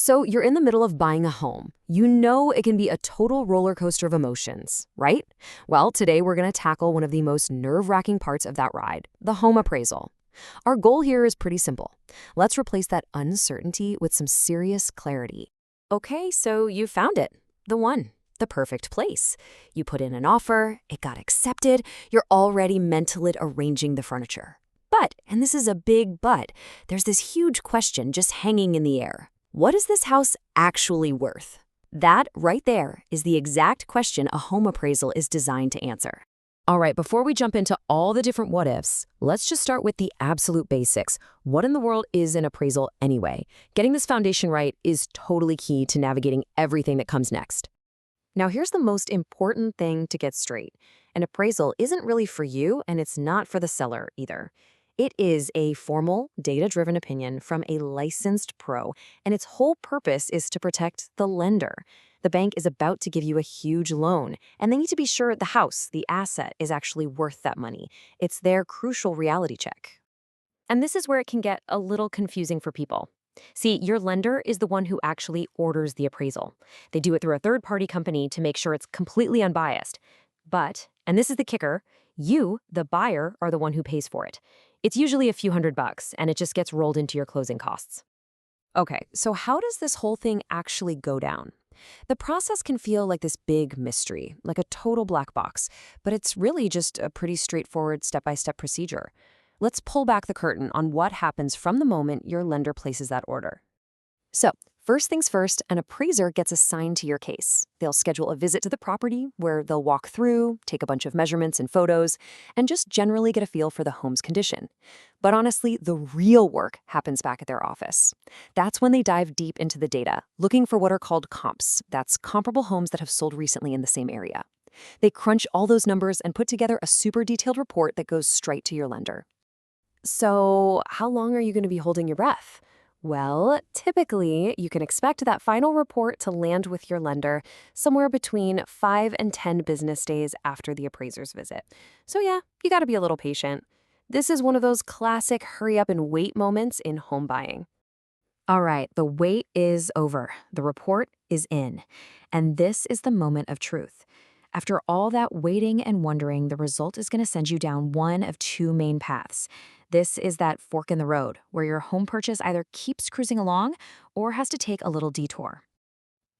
So you're in the middle of buying a home. You know it can be a total roller coaster of emotions, right? Well, today we're going to tackle one of the most nerve-wracking parts of that ride, the home appraisal. Our goal here is pretty simple. Let's replace that uncertainty with some serious clarity. Okay, so you found it. The one. The perfect place. You put in an offer, it got accepted, you're already mentally arranging the furniture. But, and this is a big but, there's this huge question just hanging in the air. What is this house actually worth? That right there is the exact question a home appraisal is designed to answer. All right, before we jump into all the different what-ifs, let's just start with the absolute basics. What in the world is an appraisal anyway? Getting this foundation right is totally key to navigating everything that comes next. Now, here's the most important thing to get straight. An appraisal isn't really for you, and it's not for the seller either. It is a formal, data-driven opinion from a licensed pro, and its whole purpose is to protect the lender. The bank is about to give you a huge loan, and they need to be sure the house, the asset, is actually worth that money. It's their crucial reality check. And this is where it can get a little confusing for people. See, your lender is the one who actually orders the appraisal. They do it through a third-party company to make sure it's completely unbiased. But, and this is the kicker, you, the buyer, are the one who pays for it. It's usually a few $100, and it just gets rolled into your closing costs. Okay, so how does this whole thing actually go down? The process can feel like this big mystery, like a total black box, but it's really just a pretty straightforward step-by-step procedure. Let's pull back the curtain on what happens from the moment your lender places that order. So, first things first, an appraiser gets assigned to your case. They'll schedule a visit to the property where they'll walk through, take a bunch of measurements and photos, and just generally get a feel for the home's condition. But honestly, the real work happens back at their office. That's when they dive deep into the data, looking for what are called comps. That's comparable homes that have sold recently in the same area. They crunch all those numbers and put together a super detailed report that goes straight to your lender. So, how long are you going to be holding your breath? Well, typically, you can expect that final report to land with your lender somewhere between 5 and 10 business days after the appraiser's visit. So yeah, you got to be a little patient. This is one of those classic hurry up and wait moments in home buying. All right, the wait is over. The report is in. And this is the moment of truth. After all that waiting and wondering, the result is going to send you down one of two main paths. This is that fork in the road, where your home purchase either keeps cruising along or has to take a little detour.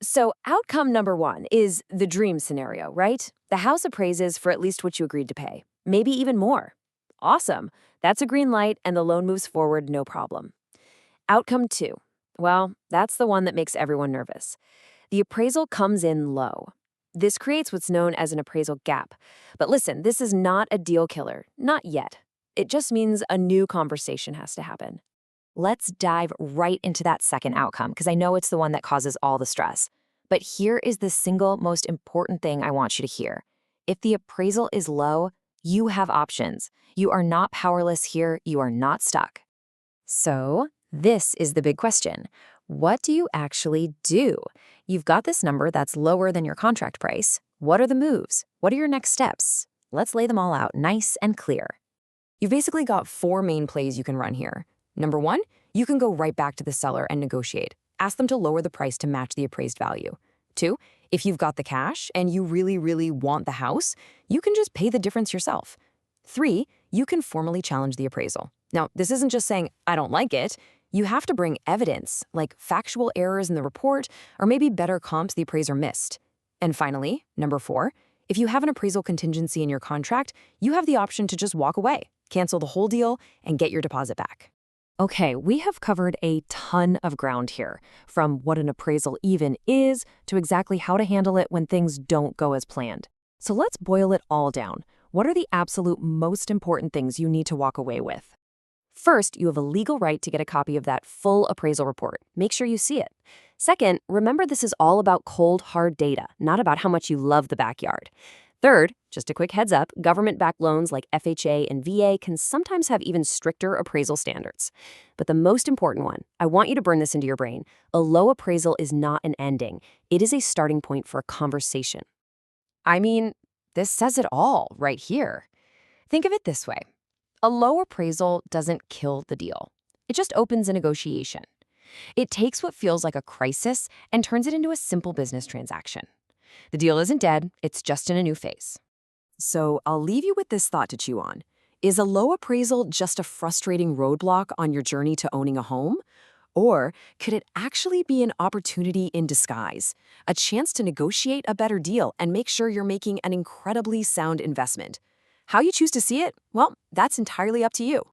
So outcome number one is the dream scenario, right? The house appraises for at least what you agreed to pay, maybe even more. Awesome. That's a green light and the loan moves forward, no problem. Outcome two. Well, that's the one that makes everyone nervous. The appraisal comes in low. This creates what's known as an appraisal gap. But listen, this is not a deal killer, not yet. It just means a new conversation has to happen. Let's dive right into that second outcome, because I know it's the one that causes all the stress. But here is the single most important thing I want you to hear. If the appraisal is low, you have options. You are not powerless here. You are not stuck. So, this is the big question. What do you actually do? You've got this number that's lower than your contract price. What are the moves? What are your next steps? Let's lay them all out nice and clear. You've basically got four main plays you can run here. Number one, you can go right back to the seller and negotiate. Ask them to lower the price to match the appraised value. Two, if you've got the cash and you really, really want the house, you can just pay the difference yourself. Three, you can formally challenge the appraisal. Now, this isn't just saying, I don't like it. You have to bring evidence, like factual errors in the report, or maybe better comps the appraiser missed. And finally, number four, if you have an appraisal contingency in your contract, you have the option to just walk away, cancel the whole deal, and get your deposit back. Okay, we have covered a ton of ground here, from what an appraisal even is to exactly how to handle it when things don't go as planned. So let's boil it all down. What are the absolute most important things you need to walk away with? First, you have a legal right to get a copy of that full appraisal report. Make sure you see it. Second, remember this is all about cold, hard data, not about how much you love the backyard. Third, just a quick heads up, government-backed loans like FHA and VA can sometimes have even stricter appraisal standards. But the most important one, I want you to burn this into your brain, a low appraisal is not an ending. It is a starting point for a conversation. I mean, this says it all right here. Think of it this way. A low appraisal doesn't kill the deal. It just opens a negotiation. It takes what feels like a crisis and turns it into a simple business transaction. The deal isn't dead, it's just in a new phase. So I'll leave you with this thought to chew on. Is a low appraisal just a frustrating roadblock on your journey to owning a home? Or could it actually be an opportunity in disguise, a chance to negotiate a better deal and make sure you're making an incredibly sound investment? How you choose to see it, well, that's entirely up to you.